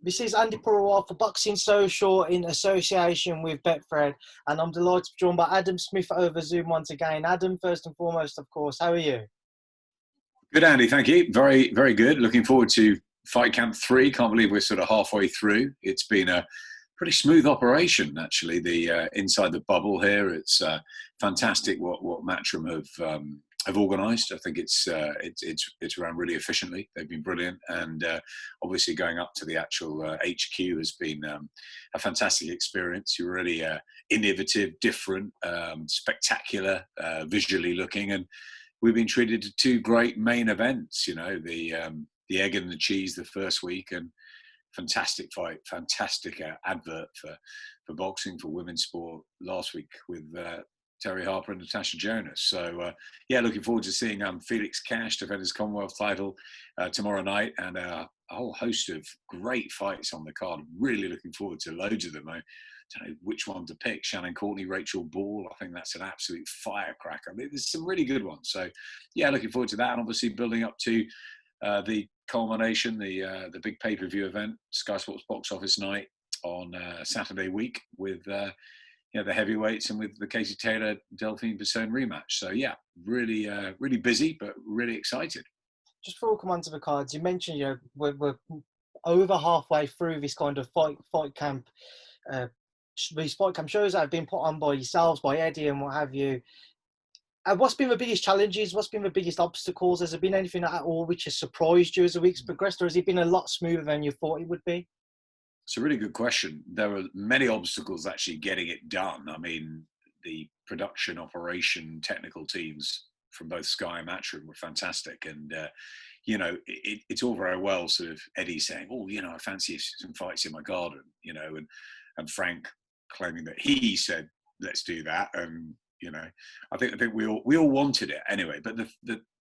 This is Andy Purrawal for Boxing Social in association with Betfred, and I'm delighted to be joined by Adam Smith over Zoom once again. Adam, first and foremost, of course, how are you? Good, Andy. Thank you. Very, very good. Looking forward to Fight Camp 3. Can't believe we're sort of halfway through. It's been a pretty smooth operation, actually. The inside the bubble here. It's fantastic what Matchroom have organised. I think it's run really efficiently. They've been brilliant, and obviously going up to the actual HQ has been a fantastic experience. You're really innovative, different, spectacular, visually looking, and we've been treated to two great main events. You know, the egg and the cheese the first week, and fantastic fight, fantastic advert for boxing, for women's sport last week with Terry Harper and Natasha Jonas. So looking forward to seeing Felix Cash defend his Commonwealth title tomorrow night, and a whole host of great fights on the card. Really looking forward to loads of them. I don't know which one to pick. Shannon Courtney, Rachel Ball. I think that's an absolute firecracker. I mean, there's some really good ones. So yeah, looking forward to that, and obviously building up to the culmination, the big pay-per-view event, Sky Sports Box Office Night on Saturday week with the heavyweights and with the Casey Taylor Delphine Bisson rematch. So yeah, really really busy, but really excited. Just before we come on to the cards, you mentioned we're over halfway through this kind of fight camp. These fight camp shows that have been put on by yourselves, by Eddie, and what have you. What's been the biggest challenges? What's been the biggest obstacles? Has there been anything at all which has surprised you as the weeks progressed, or has it been a lot smoother than you thought it would be? It's a really good question. There were many obstacles actually getting it done. I mean, the production, operation, technical teams from both Sky and Matchroom were fantastic. And, it's all very well sort of Eddie saying, I fancy some fights in my garden, and Frank claiming that he said, let's do that. And, I think we all wanted it anyway, but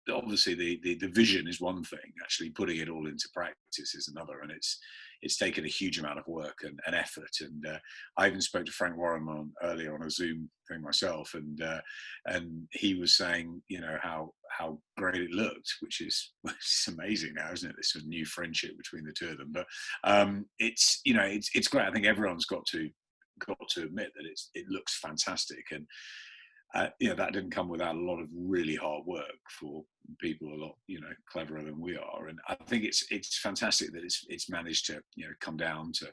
obviously the vision is one thing, actually putting it all into practice is another, and it's taken a huge amount of work and effort. And I even spoke to Frank Warren earlier on a Zoom thing myself, and he was saying, how great it looked, which is amazing now, isn't it? This sort of new friendship between the two of them. But it's great. I think everyone's got to admit that it looks fantastic, and that didn't come without a lot of really hard work for people a lot, cleverer than we are. And I think it's fantastic that it's managed to, come down to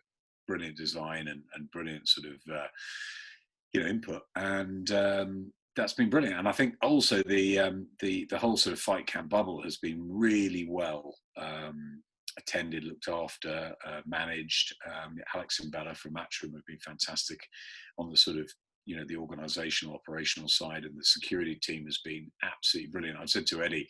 brilliant design and brilliant sort of, input. And that's been brilliant. And I think also the whole sort of fight camp bubble has been really well attended, looked after, managed. Alex and Bella from Matchroom have been fantastic on the sort of, the organizational, operational side, and the security team has been absolutely brilliant. I've said to Eddie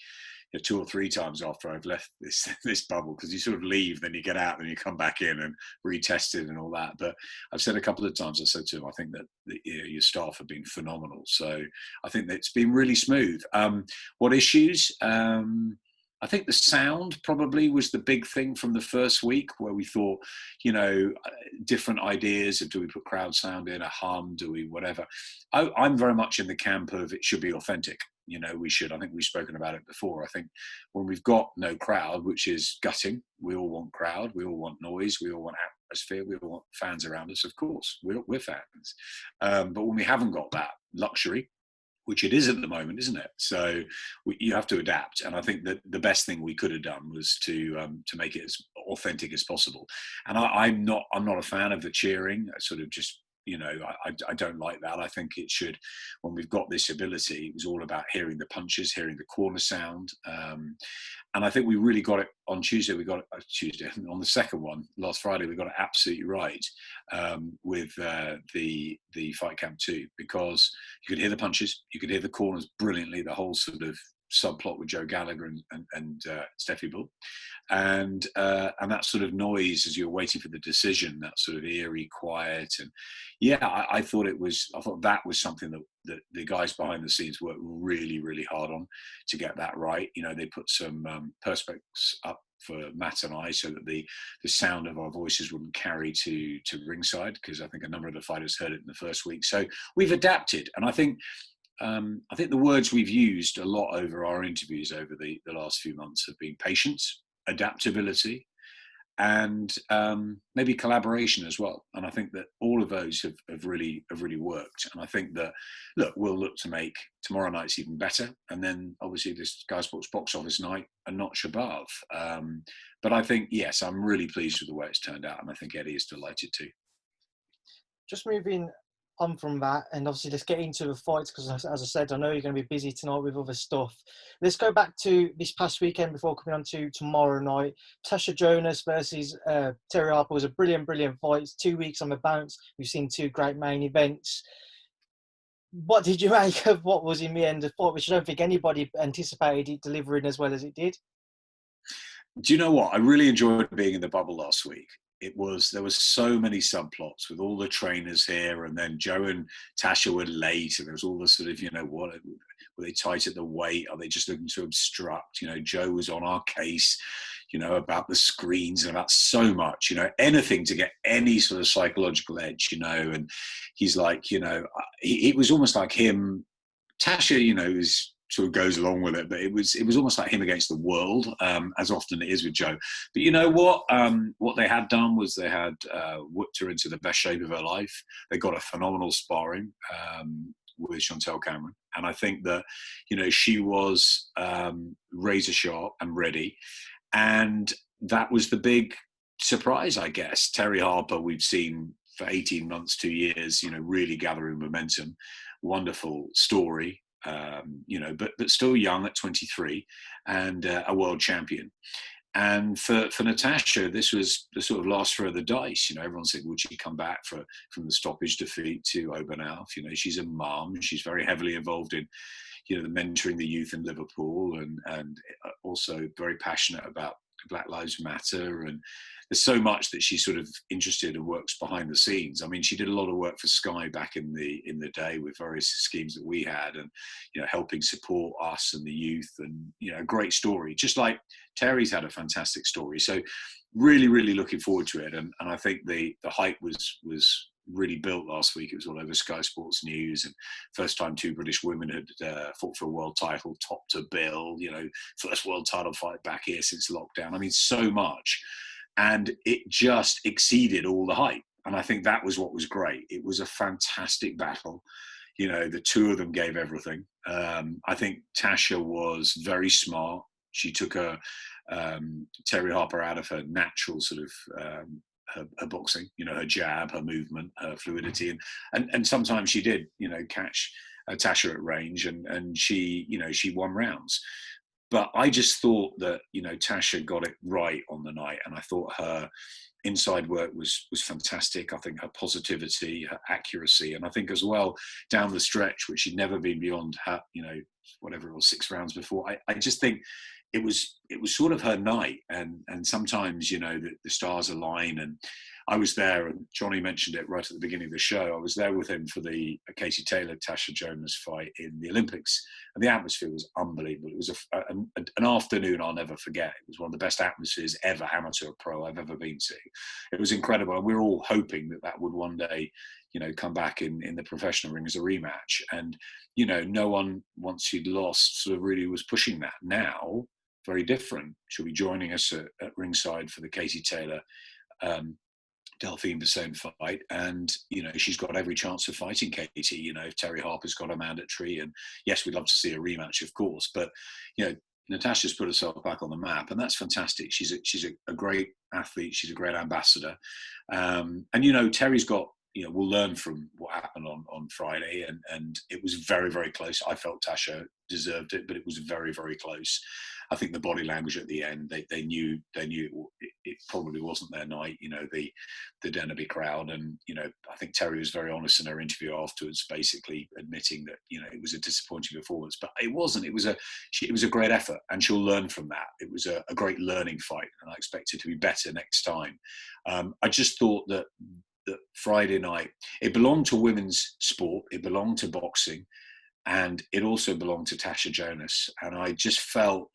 2 or 3 times after I've left this bubble, because you sort of leave, then you get out, then you come back in and retest it and all that. But I've said a couple of times, I said to him, I think that your staff have been phenomenal. So I think that it's been really smooth. What issues? I think the sound probably was the big thing from the first week, where we thought, different ideas of, do we put crowd sound in, a hum, do we whatever. I'm very much in the camp of it should be authentic. We should. I think we've spoken about it before. I think when we've got no crowd, which is gutting, we all want crowd, we all want noise, we all want atmosphere, we all want fans around us, of course. We're fans. But when we haven't got that luxury, which it is at the moment, isn't it? So you have to adapt. And I think that the best thing we could have done was to make it as authentic as possible. And I'm not a fan of the cheering. I sort of just, I don't like that. I think it should, when we've got this ability, it was all about hearing the punches, hearing the corner sound. And I think we really got it on Tuesday. We got it Tuesday on the second one last Friday. We got it absolutely right with the Fight Camp 2, because you could hear the punches, you could hear the corners brilliantly. The whole sort of subplot with Joe Gallagher and Steffi Bull, and that sort of noise as you're waiting for the decision, that sort of eerie quiet. And I thought that was something that the guys behind the scenes worked really, really hard on to get that right. They put some perspex up for Matt and I, so that the sound of our voices wouldn't carry to ringside, because I think a number of the fighters heard it in the first week. So we've adapted, and I think the words we've used a lot over our interviews over the last few months have been patience, adaptability, and maybe collaboration as well. And I think that all of those have really worked. And I think that, look, we'll look to make tomorrow night's even better. And then obviously this Sky Sports box office night a notch above. But I think, yes, I'm really pleased with the way it's turned out. And I think Eddie is delighted too. Just moving on from that, and obviously let's get into the fights, because as I said, I know you're going to be busy tonight with other stuff. Let's go back to this past weekend before coming on to tomorrow night. Tasha Jonas versus Terry Harper was a brilliant fight. It's 2 weeks on the bounce. We've seen two great main events. What did you make of what was in the end the fight, which I don't think anybody anticipated it delivering as well as it did? Do you know what? I really enjoyed being in the bubble last week. There was so many subplots with all the trainers here, and then Joe and Tasha were late, and there was all the sort of, were they tight at the weight? Are they just looking to obstruct? Joe was on our case, about the screens and about so much, anything to get any sort of psychological edge, and he's like, it was almost like him, Tasha, is sort of goes along with it, but it was almost like him against the world, as often it is with Joe. But you know what? What they had done was they had whipped her into the best shape of her life. They got a phenomenal sparring with Chantel Cameron, and I think that she was razor sharp and ready, and that was the big surprise, I guess. Terry Harper, we've seen for 18 months, 2 years, really gathering momentum. Wonderful story. But still young at 23 and a world champion. And for Natasha, this was the sort of last throw of the dice. Everyone said, would she come back from the stoppage defeat to Obernauf? She's a mum. She's very heavily involved in, the mentoring the youth in Liverpool, and also very passionate about Black Lives Matter. And there's so much that she's sort of interested and works behind the scenes. I mean, she did a lot of work for Sky back in the day with various schemes that we had, and helping support us and the youth, and a great story. Just like Terry's had a fantastic story. So really looking forward to it. And I think the hype was really built last week. It was all over Sky Sports News, and first time two British women had fought for a world title, top to bill, first world title fight back here since lockdown. I mean, so much. And it just exceeded all the hype. And I think that was what was great. It was a fantastic battle. The two of them gave everything. I think Tasha was very smart. She took Terry Harper out of her natural sort of her boxing, her jab, her movement, her fluidity. And sometimes she did, catch Tasha at range, and she won rounds. But I just thought that, Tasha got it right on the night. And I thought her inside work was fantastic. I think her positivity, her accuracy, and I think as well down the stretch, which she'd never been beyond her, whatever it was, 6 rounds before. I just think it was sort of her night. And sometimes, the stars align. And I was there, and Johnny mentioned it right at the beginning of the show. I was there with him for the Katie Taylor-Tasha Jonas fight in the Olympics, and the atmosphere was unbelievable. It was an afternoon I'll never forget. It was one of the best atmospheres ever, amateur pro, I've ever been to. It was incredible, and we were all hoping that would one day, come back in the professional ring as a rematch. And, no one, once she'd lost, sort of really was pushing that. Now, very different. She'll be joining us at ringside for the Katie Taylor Delphine Bassone fight, and she's got every chance of fighting Katie. If Terry Harper's got a mandatory, and yes, we'd love to see a rematch, of course, but Natasha's put herself back on the map, and that's fantastic. She's a great athlete. She's a great ambassador, and Terry's got. We'll learn from what happened on Friday, and it was very, very close. I felt Tasha deserved it, but it was very, very close. I think the body language at the end, they knew it probably wasn't their night. The Denby crowd, and I think Terry was very honest in her interview afterwards, basically admitting that it was a disappointing performance, but it wasn't. It was a great effort, and she'll learn from that. It was a great learning fight, and I expect it to be better next time. I just thought that Friday night, it belonged to women's sport, it belonged to boxing, and it also belonged to Tasha Jonas. And I just felt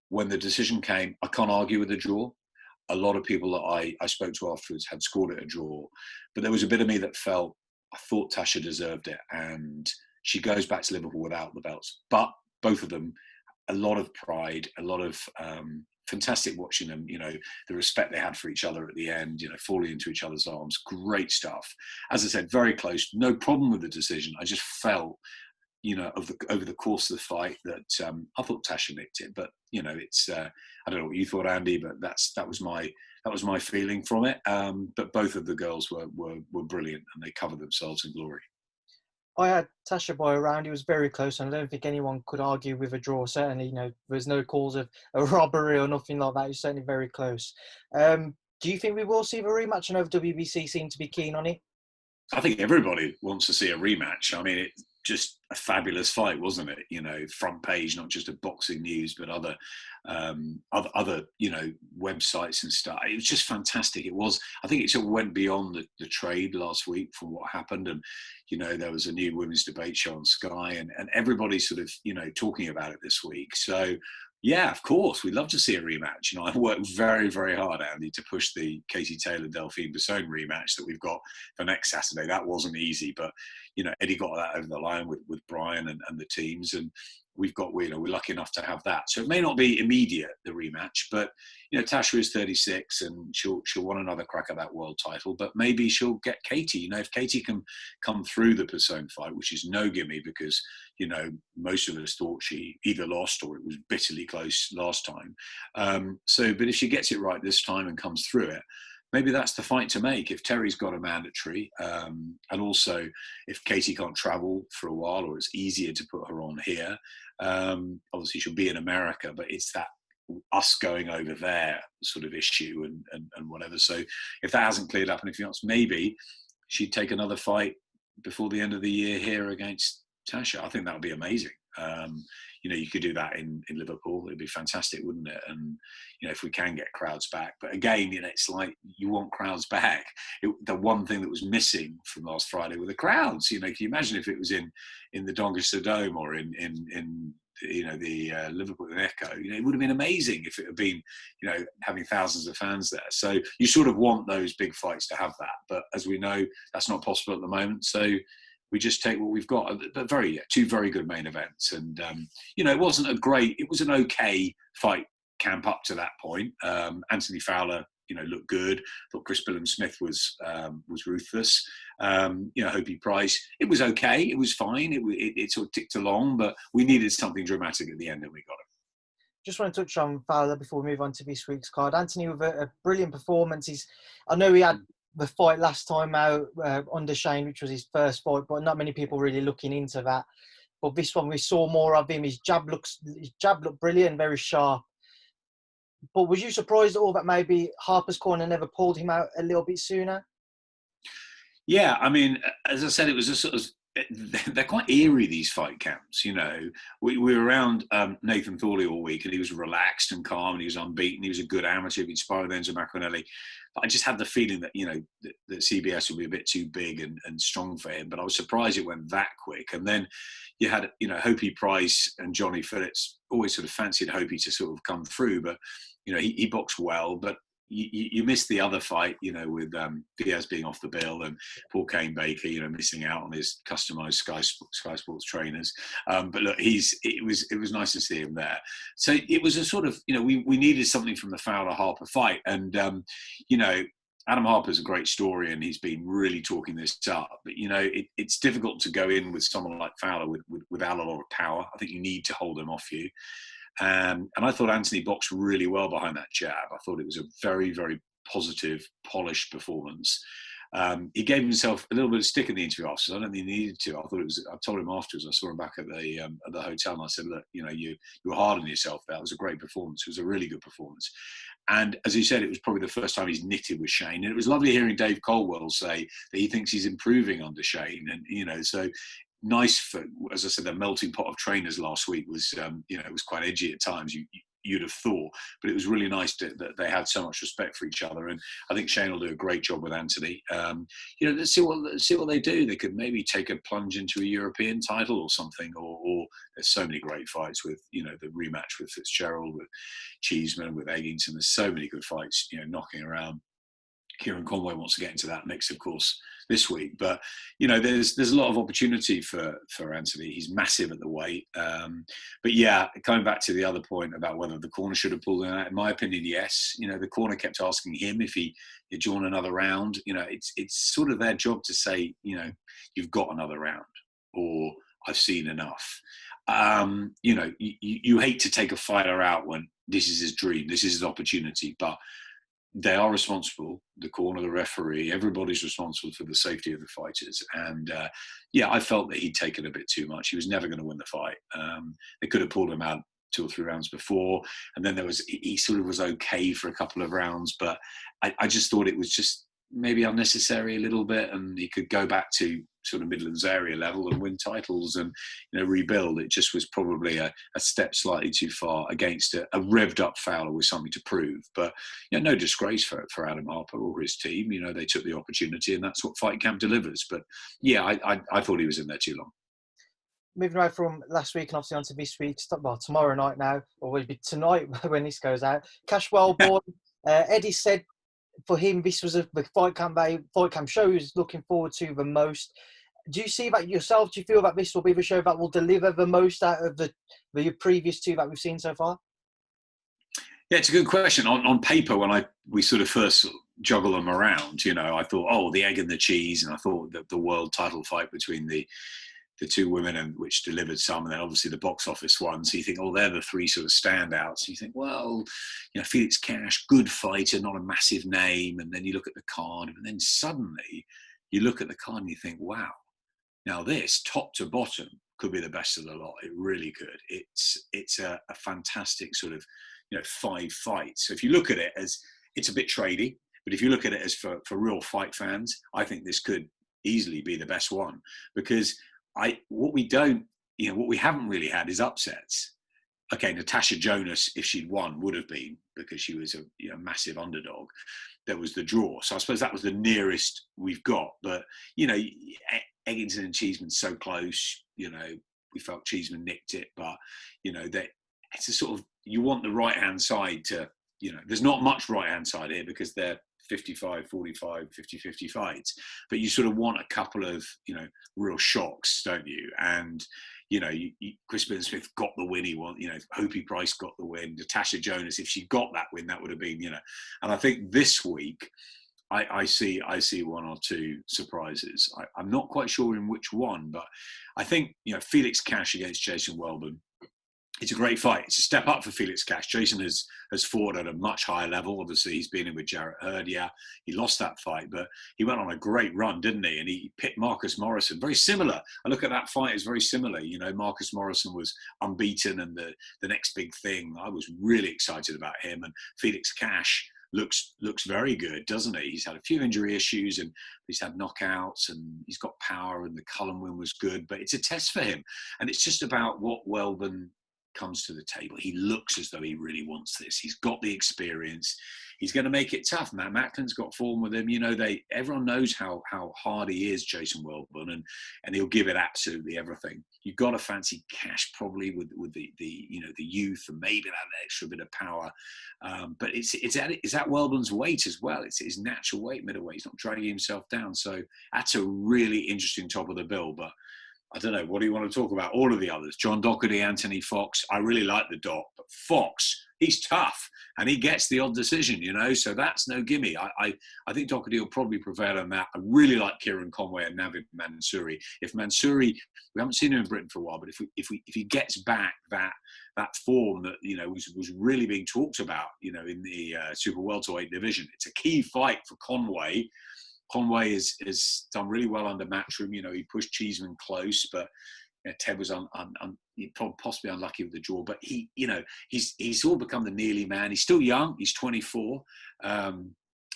when the decision came, I can't argue with the draw. A lot of people that I spoke to afterwards had scored it a draw, but there was a bit of me that felt, I thought Tasha deserved it, and she goes back to Liverpool without the belts. But both of them, a lot of pride, a lot of fantastic watching them, the respect they had for each other at the end, falling into each other's arms. Great stuff. As I said, very close. No problem with the decision. I just felt, over the course of the fight that I thought Tasha nicked it. But, it's, I don't know what you thought, Andy, but that was my feeling from it. But both of the girls were brilliant, and they covered themselves in glory. I had Tasha by a round. It was very close, and I don't think anyone could argue with a draw. Certainly, there's no cause of a robbery or nothing like that. It was certainly very close. Do you think we will see the rematch? I know WBC seem to be keen on it. I think everybody wants to see a rematch. I mean, it's just a fabulous fight, wasn't it? Front page, not just of Boxing News, but other websites and stuff. It was just fantastic. It was. I think it sort of went beyond the trade last week from what happened, and there was a new women's debate show on Sky, and everybody sort of talking about it this week. So. Yeah, of course. We'd love to see a rematch. I worked very, very hard, Andy, to push the Katie Taylor-Delphine Besson rematch that we've got for next Saturday. That wasn't easy, but, Eddie got that over the line with Brian and the teams. And we're lucky enough to have that. So it may not be immediate, the rematch, but, Tasha is 36 and she'll want another crack at that world title, but maybe she'll get Katie. If Katie can come through the Persone fight, which is no gimme because, most of us thought she either lost or it was bitterly close last time. But if she gets it right this time and comes through it, maybe that's the fight to make. If Terry's got a mandatory, and also if Katie can't travel for a while or it's easier to put her on here, obviously she'll be in America, but it's that us going over there sort of issue and whatever. So if that hasn't cleared up, and if not, maybe she'd take another fight before the end of the year here against Tasha. I think that would be amazing. You could do that in Liverpool. It'd be fantastic, wouldn't it? And, if we can get crowds back. But again, it's like you want crowds back. The one thing that was missing from last Friday were the crowds. Can you imagine if it was in the Doncaster Dome or in the Liverpool Echo? It would have been amazing if it had been, having thousands of fans there. So you sort of want those big fights to have that. But as we know, that's not possible at the moment. So we just take what we've got. But two very good main events. And, it was an okay fight camp up to that point. Anthony Fowler, looked good. Thought Chris Billum-Smith was ruthless. Hopey Price, it was okay. It was fine. It sort of ticked along, but we needed something dramatic at the end and we got it. Just want to touch on Fowler before we move on to this week's card. Anthony with a brilliant performance. I know he had the fight last time out under Shane, which was his first fight, but not many people really looking into that. But this one, we saw more of him. His jab looked brilliant, very sharp. But was you surprised at all that maybe Harper's Corner never pulled him out a little bit sooner? Yeah, I mean, as I said, it was a sort of, they're quite eerie, these fight camps. We were around Nathan Thorley all week, and he was relaxed and calm, and he was unbeaten. He was a good amateur. He'd sparred with Enzo Macronelli. But I just had the feeling that that CBS would be a bit too big and strong for him. But I was surprised it went that quick. And then you had Hopey Price and Johnny Phillips. Always sort of fancied Hopey to sort of come through, but he boxed well, but. You missed the other fight, with Diaz being off the bill and Paul Kane Baker, missing out on his customised Sky Sports trainers. But look, it was nice to see him there. So it was a sort of, we needed something from the Fowler-Harper fight. And, Adam Harper's a great story and he's been really talking this up. But, it's difficult to go in with someone like Fowler without a lot of power. I think you need to hold him off you. And I thought Anthony boxed really well behind that jab. I thought it was a very, very positive, polished performance. He gave himself a little bit of stick in the interview afterwards. I don't think he needed to. I told him afterwards. I saw him back at the hotel, and I said, "Look, you were hard on yourself. That was a great performance. It was a really good performance." And as he said, it was probably the first time he's knitted with Shane. And it was lovely hearing Dave Colwell say that he thinks he's improving under Shane. And so. Nice for, as I said, the melting pot of trainers last week was, it was quite edgy at times. You'd have thought, but it was really nice that they had so much respect for each other. And I think Shane will do a great job with Anthony. Let's see what they do. They could maybe take a plunge into a European title or something. Or there's so many great fights with, the rematch with Fitzgerald, with Cheeseman, with Eggington. There's so many good fights, knocking around. Kieran Conway wants to get into that mix, of course, this week. But there's a lot of opportunity for Anthony. He's massive at the weight. But yeah, coming back to the other point about whether the corner should have pulled him out, in my opinion, yes. The corner kept asking him if he joined another round. It's sort of their job to say, you've got another round, or I've seen enough. You hate to take a fighter out when this is his dream, this is his opportunity, but they are responsible. The corner, the referee, everybody's responsible for the safety of the fighters. And I felt that he'd taken a bit too much. He was never going to win the fight. They could have pulled him out 2 or 3 rounds before, and then he sort of was okay for a couple of rounds. But I just thought it was just maybe unnecessary a little bit, and he could go back to sort of Midlands area level and win titles and rebuild. It just was probably a step slightly too far against a revved up Fowler with something to prove. But no disgrace for Adam Harper or his team. They took the opportunity, and that's what Fight Camp delivers. But I thought he was in there too long. Moving away from last week and obviously onto this week, tomorrow night now, or will it be tonight when this goes out? Cash-Welborn, Eddie said for him this was the Fight Camp show he was looking forward to the most. Do you see that yourself? Do you feel that this will be the show that will deliver the most out of the previous 2 that we've seen so far? Yeah, it's a good question. On paper, when we sort of first juggle them around, I thought, the egg and the cheese, and I thought that the world title fight between the 2 women, and which delivered some, and then obviously the box office one. So you think, they're the 3 sort of standouts. You think, Felix Cash, good fighter, not a massive name, and then you look at the card, and then suddenly you look at the card and you think, wow. Now this, top to bottom, could be the best of the lot. It really could. It's a fantastic sort of 5 fights. So if you look at it as, it's a bit tradey, but if you look at it as for real fight fans, I think this could easily be the best one, because what we haven't really had is upsets. Okay, Natasha Jonas, if she'd won, would have been, because she was a massive underdog. There was the draw, so I suppose that was the nearest we've got. But Eggington and Cheeseman so close. We felt Cheeseman nicked it, but that it's a sort of, you want the right hand side to. There's not much right hand side here because they're 55, 45, 50-50 fights, but you sort of want a couple of real shocks, don't you? And Chris Burns-Smith got the win he wanted. Hopi Price got the win. Natasha Jonas, if she got that win, that would have been And I think this week I see 1 or 2 surprises. I'm not quite sure in which one, but I think Felix Cash against Jason Welbon. It's a great fight. It's a step up for Felix Cash. Jason has fought at a much higher level. Obviously, he's been in with Jarrett Hurd. Yeah, he lost that fight, but he went on a great run, didn't he? And he picked Marcus Morrison. Very similar. I look at that fight as very similar. Marcus Morrison was unbeaten and the next big thing. I was really excited about him. And Felix Cash looks very good, doesn't he? He's had a few injury issues, and he's had knockouts, and he's got power, and the Cullen win was good. But it's a test for him. And it's just about what Welbon comes to the table. He looks as though he really wants this. He's got the experience. He's going to make it tough. Matt Macklin's got form with him. Everyone knows how hard he is, Jason Welbon, and he'll give it absolutely everything. You've got to fancy Cash probably with the youth and maybe that extra bit of power. But it's at Welbon's weight as well. It's his natural weight, middleweight. He's not dragging himself down. So that's a really interesting top of the bill. But I don't know, what do you want to talk about? All of the others, John Doherty, Anthony Fox. I really like the Doc, but Fox, he's tough and he gets the odd decision, so that's no gimme. I think Doherty will probably prevail on that. I really like Kieran Conway and Navid Mansouri. If Mansouri, we haven't seen him in Britain for a while, but if he gets back that form that was really being talked about, in the super welterweight division, it's a key fight for Conway. Conway has done really well under Matchroom. He pushed Cheeseman close, but Ted was possibly unlucky with the draw. But he's all become the nearly man. He's still young. He's 24. I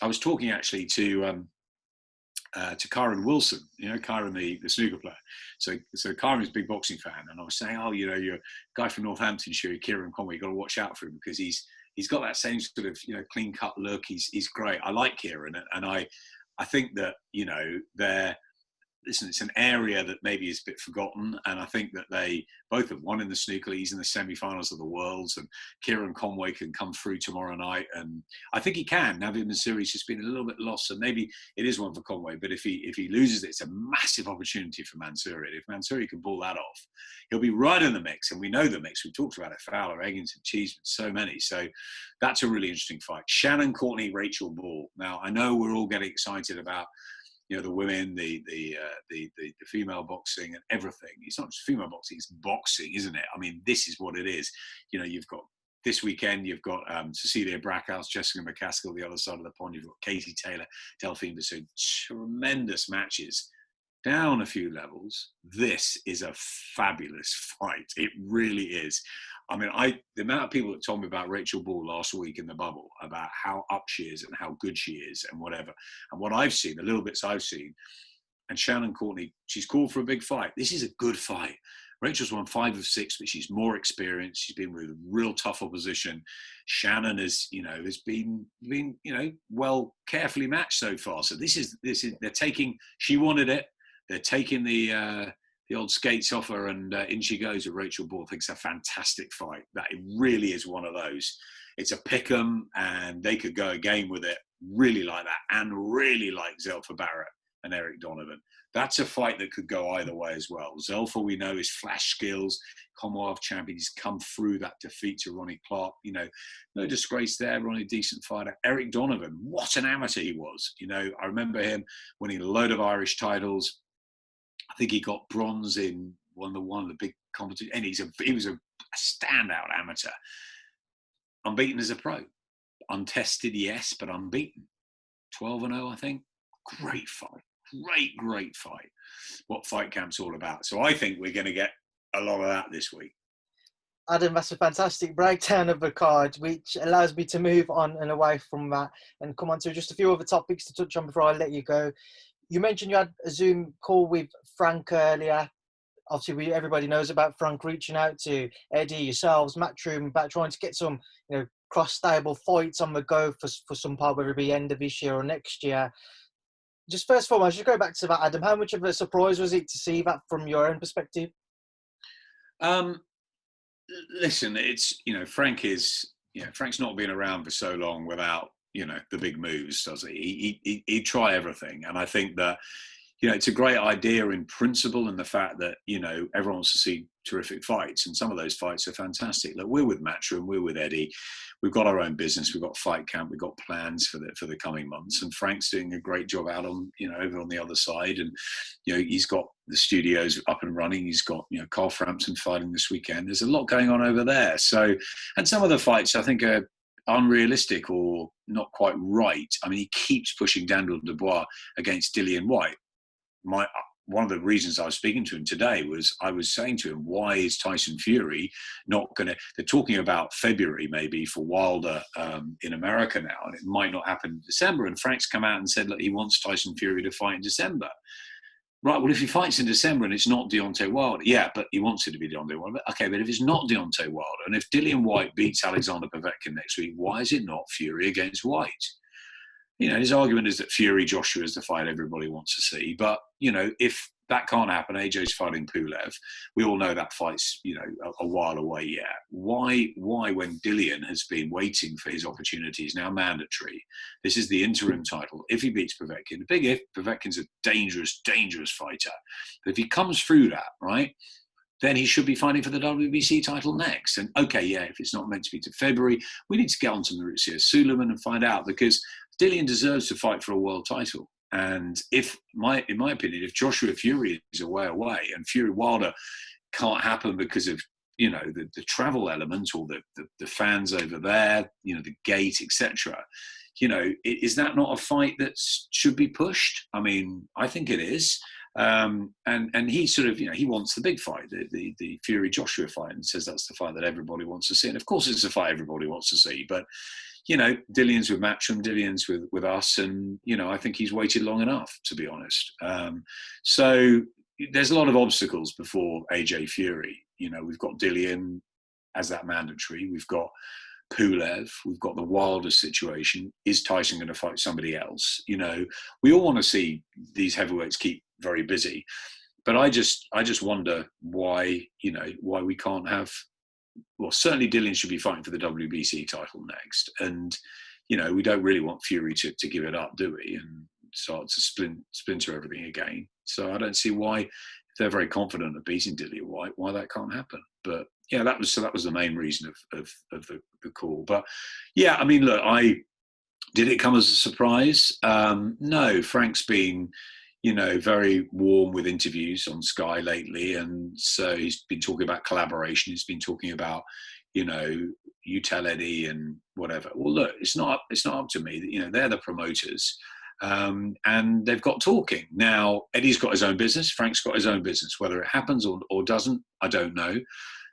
was talking actually to Kyron Wilson. Kyron the snooker player. So Kyron is a big boxing fan, and I was saying, you're a guy from Northamptonshire, Kieran Conway. You've got to watch out for him because he's got that same sort of clean cut look. He's great. I like Kieran, and I think that they're listen, it's an area that maybe is a bit forgotten, and I think that they both have won in the snooker. He's in the semi-finals of the Worlds, and Kieran Conway can come through tomorrow night, and I think he can. Navid Mansouri's just been a little bit lost, and maybe it is one for Conway. But if he loses it, it's a massive opportunity for Mansouri. If Mansouri can pull that off, he'll be right in the mix, and we know the mix. We talked about it: Fowler, Eggington, Cheeseman, so many. So that's a really interesting fight. Shannon Courtney, Rachel Ball. Now I know we're all getting excited about, you know, the women, the female boxing and everything. It's not just female boxing, it's boxing, isn't it? I mean, this is what it is. You know, you've got this weekend, you've got Cecilia Brackhouse, Jessica McCaskill, the other side of the pond. You've got Katie Taylor, Delphine Bassoon. Tremendous matches. Down a few levels, this is a fabulous fight. It really is. I mean, the amount of people that told me about Rachel Ball last week in the bubble, about how up she is and how good she is and whatever, and what I've seen, the little bits I've seen, and Shannon Courtney, she's called for a big fight. This is a good fight. Rachel's won 5 of 6, but she's more experienced. She's been with real tough opposition. Shannon has been well, carefully matched so far. So this is they're taking. She wanted it. They're taking the old skates off her, and in she goes with Rachel Ball. I think it's a fantastic fight. That it really is one of those. It's a pick 'em, and they could go a game with it. Really like that, and really like Zelfa Barrett and Eric Donovan. That's a fight that could go either way as well. Zelfa, we know, is flash skills, Commonwealth champion. He's come through that defeat to Ronnie Clark. You know, no disgrace there. Ronnie, decent fighter. Eric Donovan, what an amateur he was. You know, I remember him winning a load of Irish titles. I think he got bronze in one of the big competitions. And he was a standout amateur. Unbeaten as a pro. Untested, yes, but unbeaten. 12-0, I think. Great fight. Great fight. What Fight Camp's all about. So I think we're going to get a lot of that this week. Adam, that's a fantastic breakdown of the card, which allows me to move on and away from that and come on to just a few other topics to touch on before I let you go. You mentioned you had a Zoom call with Frank earlier. Obviously, everybody knows about Frank reaching out to Eddie, yourselves, Matchroom, about trying to get some, you know, cross-stable fights on the go for some part, whether it be end of this year or next year. Just first of all, I should go back to that, Adam. How much of a surprise was it to see that from your own perspective? Listen, it's, you know, Frank's not been around for so long without, you know, the big moves, does he? He'd try everything. And I think that, you know, it's a great idea in principle, and the fact that, you know, everyone wants to see terrific fights, and some of those fights are fantastic. Look, we're with Matchroom, we're with Eddie, we've got our own business, we've got Fight Camp, we've got plans for the coming months, and Frank's doing a great job out on, you know, over on the other side, and, you know, he's got the studios up and running. He's got, you know, Carl Frampton fighting this weekend. There's a lot going on over there. So, and some of the fights I think are unrealistic or not quite right. I mean, he keeps pushing Daniel Dubois against Dillian White. One of the reasons I was speaking to him today was I was saying to him, why is Tyson Fury not going to, they're talking about February maybe for Wilder in America now, and it might not happen in December. And Frank's come out and said, look, he wants Tyson Fury to fight in December. Right, well, if he fights in December and it's not Deontay Wilder, yeah, but he wants it to be Deontay Wilder. Okay, but if it's not Deontay Wilder, and if Dillian White beats Alexander Povetkin next week, why is it not Fury against White? You know, his argument is that Fury Joshua is the fight everybody wants to see. But, you know, if that can't happen, AJ's fighting Pulev. We all know that fight's, you know, a while away yet. Why when Dillian has been waiting for his opportunities, now mandatory, this is the interim title. If he beats Povetkin, big if, Povetkin's a dangerous fighter. But if he comes through that, right, then he should be fighting for the WBC title next. And okay, yeah, if it's not meant to be to February, we need to get on to Mauricio Suleiman and find out, because Dillian deserves to fight for a world title. And in my opinion, if Joshua Fury is a way away and Fury Wilder can't happen because of, you know, the travel element or the fans over there, you know, the gate, etc., you know, is that not a fight that should be pushed? I mean, I think it is. And he sort of, you know, he wants the big fight, the Fury Joshua fight, and says that's the fight that everybody wants to see. And of course, it's a fight everybody wants to see. But, you know, Dillian's with Matchroom, Dillian's with us, and, you know, I think he's waited long enough, to be honest. So there's a lot of obstacles before AJ Fury. You know, we've got Dillian as that mandatory. We've got Pulev. We've got the Wilder situation. Is Tyson going to fight somebody else? You know, we all want to see these heavyweights keep very busy, but I just wonder why, you know, why we can't have. Well, certainly Dillian should be fighting for the WBC title next, and you know, we don't really want Fury to give it up, do we? And start to splinter everything again. So I don't see why, if they're very confident of beating Dillian Whyte, why that can't happen. But yeah, that was the main reason of the call. But yeah, I mean, look, did it come as a surprise? No, Frank's been, you know, very warm with interviews on Sky lately, and so he's been talking about collaboration. He's been talking about, you know, you tell Eddie and whatever. Well, look, it's not up to me. You know, they're the promoters. And they've got talking. Now, Eddie's got his own business. Frank's got his own business. Whether it happens or doesn't, I don't know.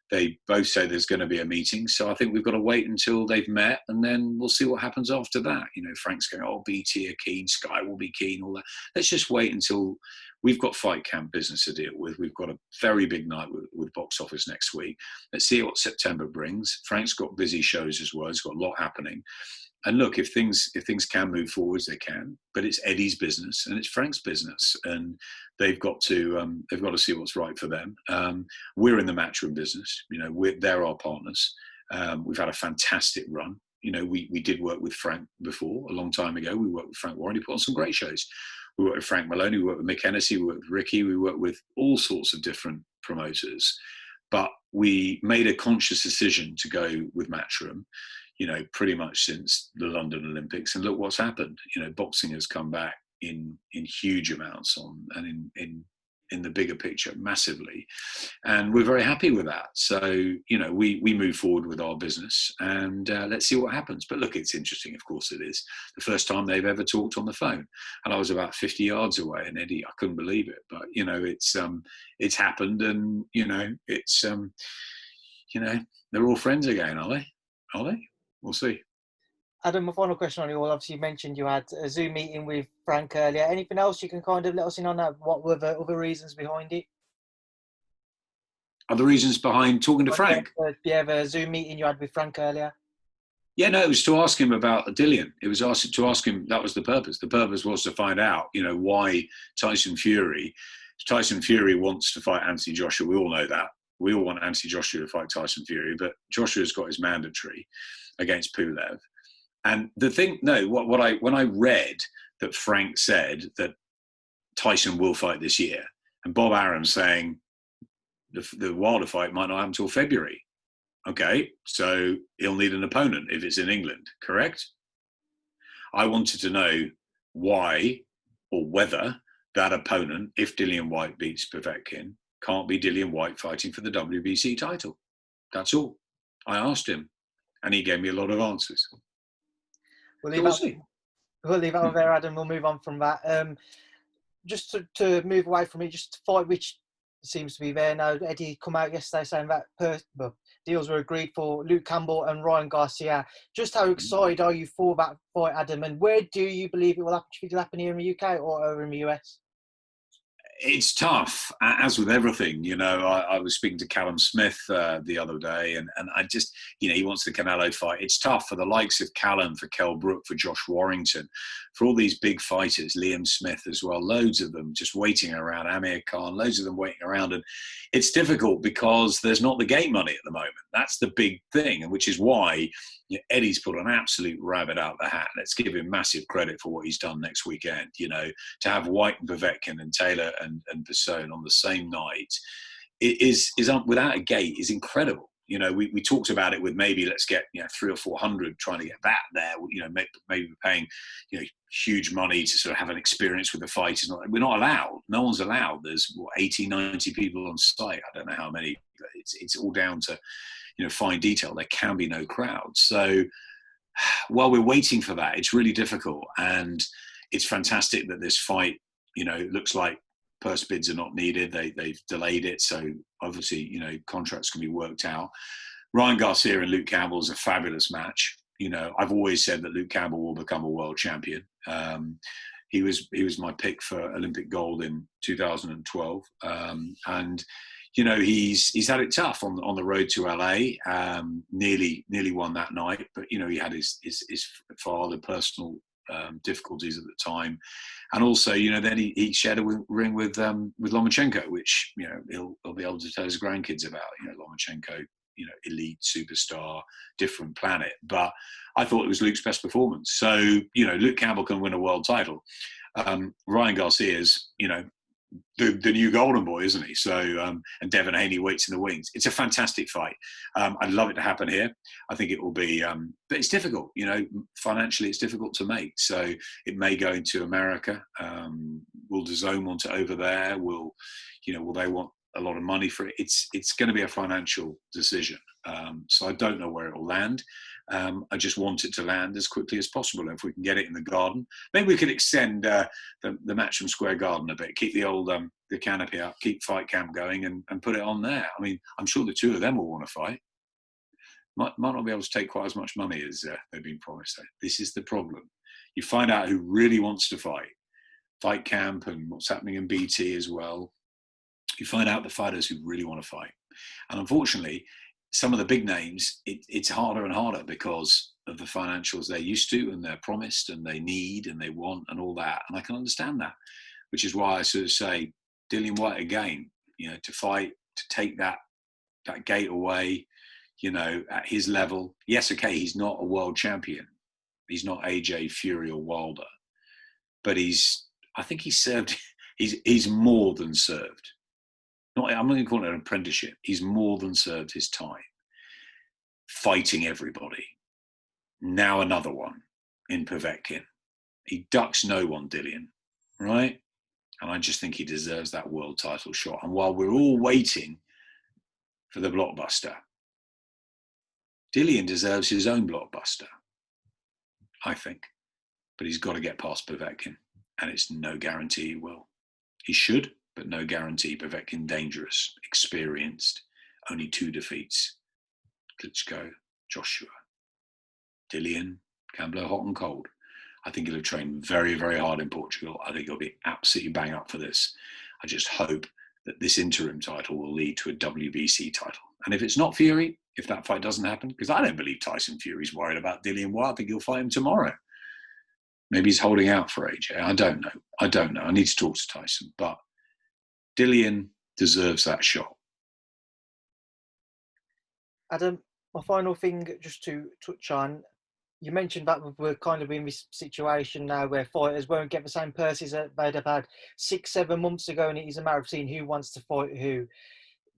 They both say there's going to be a meeting. So I think we've got to wait until they've met, and then we'll see what happens after that. You know, Frank's going, oh, BT are keen, Sky will be keen, all that. Let's just wait until we've got Fight Camp business to deal with. We've got a very big night with box office next week. Let's see what September brings. Frank's got busy shows as well. He's got a lot happening. And look, if things can move forwards, they can. But it's Eddie's business and it's Frank's business, and they've got to see what's right for them. We're in the matchroom business. You know, they're our partners. We've had a fantastic run. You know, we did work with Frank before a long time ago. We worked with Frank Warren. He put on some great shows. We worked with Frank Maloney. We worked with Mick Hennessy. We worked with Ricky. We worked with all sorts of different promoters. But we made a conscious decision to go with Matchroom, you know, pretty much since the London Olympics. And look what's happened. You know, boxing has come back in huge amounts and in the bigger picture massively. And we're very happy with that. So, you know, we move forward with our business, and let's see what happens. But look, it's interesting. Of course it is. The first time they've ever talked on the phone. And I was about 50 yards away, and Eddie, I couldn't believe it. But, you know, it's happened, and, you know, it's, you know, they're all friends again, are they? Are they? We'll see. Adam, my final question on you all. Obviously, you mentioned you had a Zoom meeting with Frank earlier. Anything else you can kind of let us in on that? What were the other reasons behind it? Other reasons behind talking to Frank? Yeah, the Zoom meeting you had with Frank earlier. Yeah, no, it was to ask him about Dillian. It was to ask him, that was the purpose. The purpose was to find out, you know, why Tyson Fury wants to fight Anthony Joshua. We all know that. We all want Anthony Joshua to fight Tyson Fury, but Joshua's got his mandatory against Pulev. And the thing, when I read that Frank said that Tyson will fight this year, and Bob Arum saying the Wilder fight might not happen until February. Okay, so he'll need an opponent if it's in England, correct? I wanted to know why or whether that opponent, if Dillian Whyte beats Povetkin, can't be Dillian Whyte fighting for the WBC title. That's all. I asked him, and he gave me a lot of answers. We'll leave that over there, Adam. We'll move on from that. Just to move away from it, just to fight which seems to be there now. Eddie come out yesterday saying that deals were agreed for Luke Campbell and Ryan Garcia. Just how excited are you for that fight, Adam? And where do you believe it will happen? Do you think it'll happen here in the UK or over in the US? It's tough, as with everything. You know, I was speaking to Callum Smith the other day, and I just, you know, he wants the Canelo fight. It's tough for the likes of Callum, for Kell Brook, for Josh Warrington, for all these big fighters, Liam Smith as well, loads of them just waiting around, Amir Khan, loads of them waiting around. And it's difficult because there's not the gate money at the moment. That's the big thing, and which is why, you know, Eddie's put an absolute rabbit out the hat. Let's give him massive credit for what he's done next weekend. You know, to have Whyte and Povetkin and Taylor and Basone on the same night is without a gate is incredible. You know, we talked about it with maybe let's get, you know, 300 or 400 trying to get that there. You know, maybe paying, you know, huge money to sort of have an experience with the fighters. We're not allowed. No one's allowed. There's 80, 90 people on site. I don't know how many. But it's all down to, you know, fine detail. There can be no crowd. So while we're waiting for that, it's really difficult. And it's fantastic that this fight, you know, looks like purse bids are not needed. They've delayed it. So obviously, you know, contracts can be worked out. Ryan Garcia and Luke Campbell is a fabulous match. You know, I've always said that Luke Campbell will become a world champion. He was my pick for Olympic gold in 2012. And, he's had it tough on the road to LA. Nearly won that night, but he had his father personal difficulties at the time, and also then he shared a ring with Lomachenko, which he'll be able to tell his grandkids about. Lomachenko, elite superstar, different planet. But I thought it was Luke's best performance. So Luke Campbell can win a world title. Ryan Garcia's the new golden boy, isn't he? So and Devin Haney waits in the wings. It's a fantastic fight. I'd love it to happen here. I think it will be, but it's difficult. Financially, it's difficult to make. So it may go into America. Will DAZN want it over there? Will they want a lot of money for it? It's going to be a financial decision. So I don't know where it will land. I just want it to land as quickly as possible. If we can get it in the garden, maybe we could extend the Matchroom Square Garden a bit, keep the old the canopy up, keep Fight Camp going, and put it on there. I mean, I'm sure the two of them will want to fight. Might not be able to take quite as much money as they've been promised. Though. This is the problem. You find out who really wants to fight. Fight Camp and what's happening in BT as well. You find out the fighters who really want to fight. And unfortunately, some of the big names, it's harder and harder because of the financials they're used to and they're promised and they need and they want and all that. And I can understand that, which is why I sort of say Dillian Whyte again, to fight, to take that gate away, at his level. Yes, okay, he's not a world champion. He's not AJ, Fury or Wilder. But I think he's served, he's more than served. I'm not going to call it an apprenticeship. He's more than served his time fighting everybody. Now another one in Povetkin. He ducks no one, Dillian, right? And I just think he deserves that world title shot. And while we're all waiting for the blockbuster, Dillian deserves his own blockbuster, I think. But he's got to get past Povetkin. And it's no guarantee he will. He should, but no guarantee. Povetkin dangerous, experienced, only 2 defeats. Klitschko, Joshua. Dillian, can blow hot and cold. I think he'll have trained very, very hard in Portugal. I think he'll be absolutely bang up for this. I just hope that this interim title will lead to a WBC title. And if it's not Fury, if that fight doesn't happen, because I don't believe Tyson Fury's worried about Dillian Whyte. I think he'll fight him tomorrow. Maybe he's holding out for AJ. I don't know. I need to talk to Tyson. But Dillian deserves that shot. Adam, my final thing just to touch on, you mentioned that we're kind of in this situation now where fighters won't get the same purses that they'd have had 6-7 months ago, and it is a matter of seeing who wants to fight who.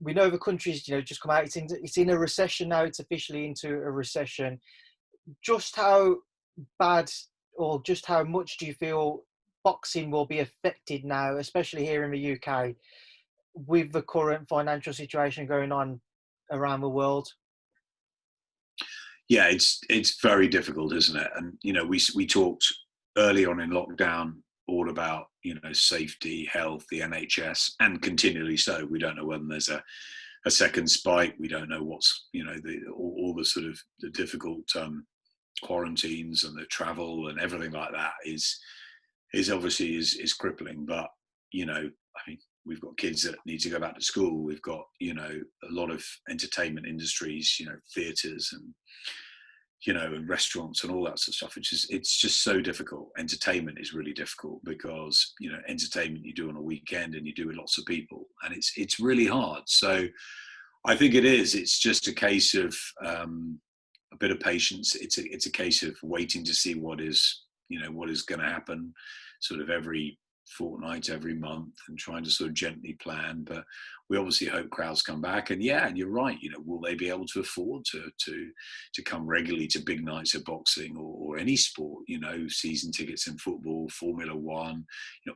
We know the country's just come out. It's in a recession now. It's officially into a recession. Just how bad or just how much do you feel boxing will be affected now, especially here in the UK, with the current financial situation going on around the world? Yeah, it's very difficult, isn't it? And we talked early on in lockdown all about safety, health, the NHS, and continually so. We don't know when there's a second spike. We don't know what's all the sort of the difficult quarantines and the travel and everything like that is obviously is crippling. But I mean, we've got kids that need to go back to school. We've got a lot of entertainment industries, theatres and and restaurants and all that sort of stuff, it's just so difficult. Entertainment is really difficult because entertainment you do on a weekend and you do with lots of people, and it's really hard. So I think it's just a case of a bit of patience. It's a case of waiting to see what is going to happen sort of every fortnight, every month, and trying to sort of gently plan. But we obviously hope crowds come back. And and you're right, will they be able to afford to come regularly to big nights of boxing or any sport, season tickets in football, Formula One,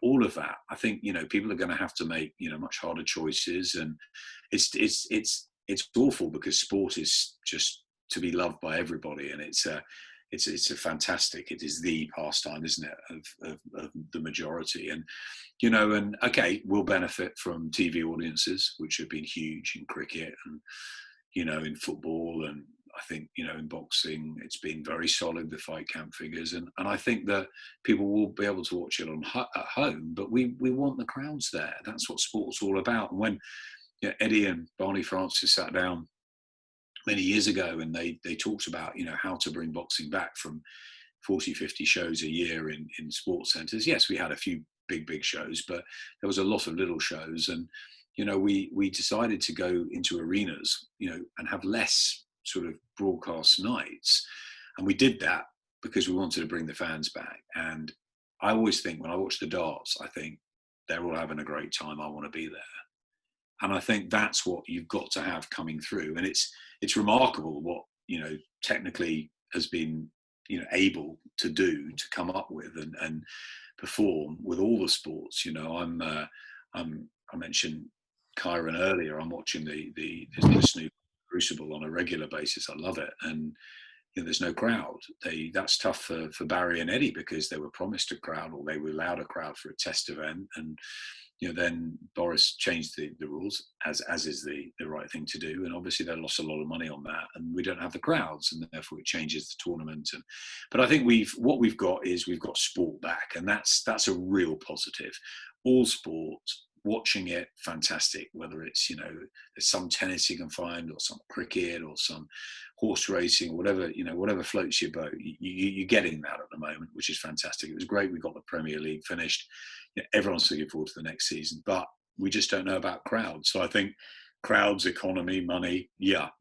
all of that. I think people are going to have to make much harder choices, and it's awful because sport is just to be loved by everybody, and it's a fantastic, it is the pastime, isn't it, of the majority. And and okay, we'll benefit from TV audiences, which have been huge in cricket and in football, and I think in boxing it's been very solid, the Fight Camp figures, and I think that people will be able to watch it at home, but we want the crowds there. That's what sport's all about. And when Eddie and Barney Francis sat down many years ago, and they talked about, how to bring boxing back from 40, 50 shows a year in sports centres. Yes, we had a few big shows, but there was a lot of little shows. And, we decided to go into arenas, and have less sort of broadcast nights. And we did that because we wanted to bring the fans back. And I always think, when I watch the darts, I think they're all having a great time. I want to be there. And I think that's what you've got to have coming through. And it's remarkable what, technically has been, able to do, to come up with and perform with all the sports. I mentioned Kyron earlier. I'm watching this new Crucible on a regular basis. I love it. And there's no crowd. That's tough for Barry and Eddie, because they were promised a crowd, or they were allowed a crowd for a test event. And then Boris changed the rules, as is the right thing to do. And obviously they lost a lot of money on that, and we don't have the crowds, and therefore it changes the tournament. But I think we've got sport back, and that's a real positive. All sport, watching it, fantastic. Whether it's, there's some tennis you can find, or some cricket, or some horse racing, or whatever, whatever floats your boat, you're getting that at the moment, which is fantastic. It was great. We got the Premier League finished. Everyone's looking forward to the next season, but we just don't know about crowds. So I think crowds, economy, money,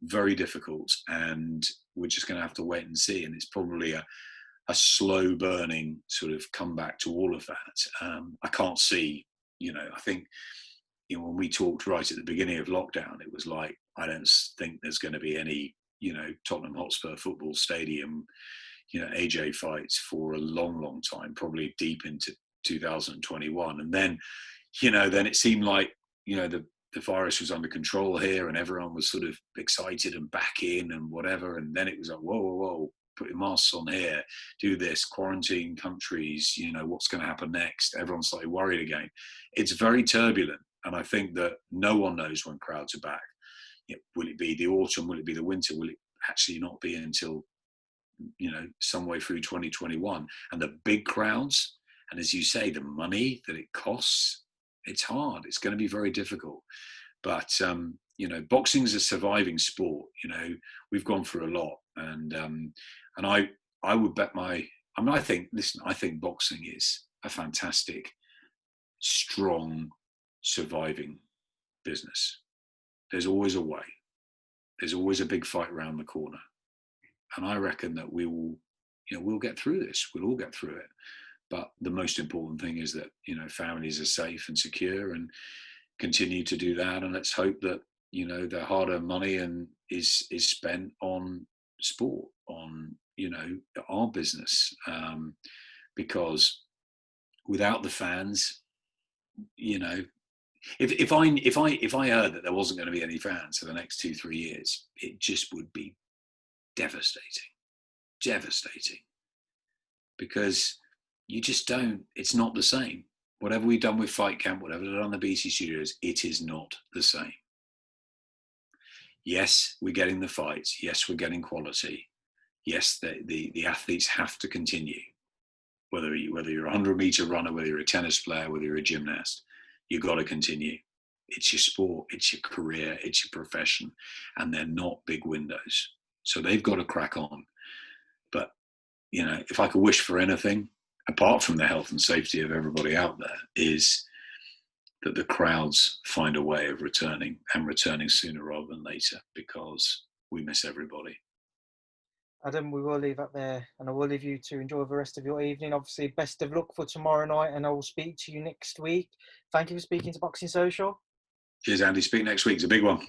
very difficult. And we're just going to have to wait and see. And it's probably a slow burning sort of comeback to all of that. I can't see, I think, when we talked right at the beginning of lockdown, it was like, I don't think there's going to be any, Tottenham Hotspur football stadium, AJ fights for a long time, probably deep into 2021. And then, then it seemed like, the virus was under control here, and everyone was sort of excited and back in and whatever. And then it was like, whoa, put your masks on here, do this, quarantine countries, what's going to happen next? Everyone's slightly worried again. It's very turbulent. And I think that no one knows when crowds are back. Will it be the autumn? Will it be the winter? Will it actually not be until, some way through 2021? And the big crowds, and as you say, the money that it costs, it's hard. It's going to be very difficult. But, boxing's a surviving sport. We've gone through a lot. And I would bet I think boxing is a fantastic, strong, surviving business. There's always a way. There's always a big fight around the corner. And I reckon that we will, we'll get through this. We'll all get through it. But the most important thing is that, families are safe and secure, and continue to do that. And let's hope that, the hard-earned money is spent on sport, on, our business. Because without the fans, if I heard that there wasn't going to be any fans for the next 2-3 years, it just would be devastating, because you just don't. It's not the same. Whatever we've done with Fight Camp, whatever we've done on the BC Studios, it is not the same. Yes, we're getting the fights. Yes, we're getting quality. Yes, the athletes have to continue. Whether you're a 100-meter runner, whether you're a tennis player, whether you're a gymnast, you've got to continue. It's your sport, it's your career, it's your profession, and they're not big windows. So they've got to crack on. But, if I could wish for anything, apart from the health and safety of everybody out there, is that the crowds find a way of returning, and returning sooner rather than later, because we miss everybody. Adam, we will leave that there, and I will leave you to enjoy the rest of your evening. Obviously, best of luck for tomorrow night, and I will speak to you next week. Thank you for speaking to Boxing Social. Cheers, Andy. Speak next week. It's a big one.